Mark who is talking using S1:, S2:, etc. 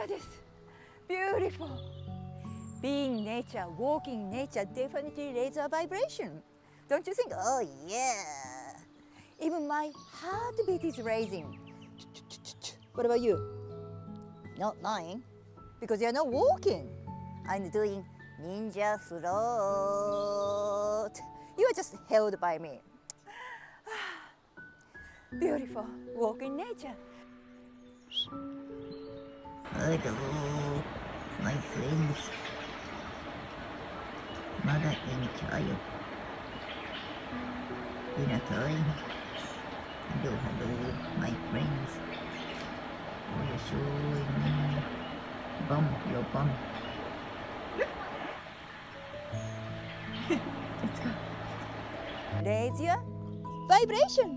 S1: かです。Beautiful. Being nature, walking nature definitely raises our vibration. Don't you think? Oh yeah. Even my heartbeat is raising. What about you? Not mine, because you're not walking. I'm doing ninja float. You are just held by me. Beautiful. Walk in nature.
S2: Hello, my friends. Mother and child. Dinner time. Hello, my friends. Oh, you're showing me bum, your bum. Let's go.
S1: Raise your vibration.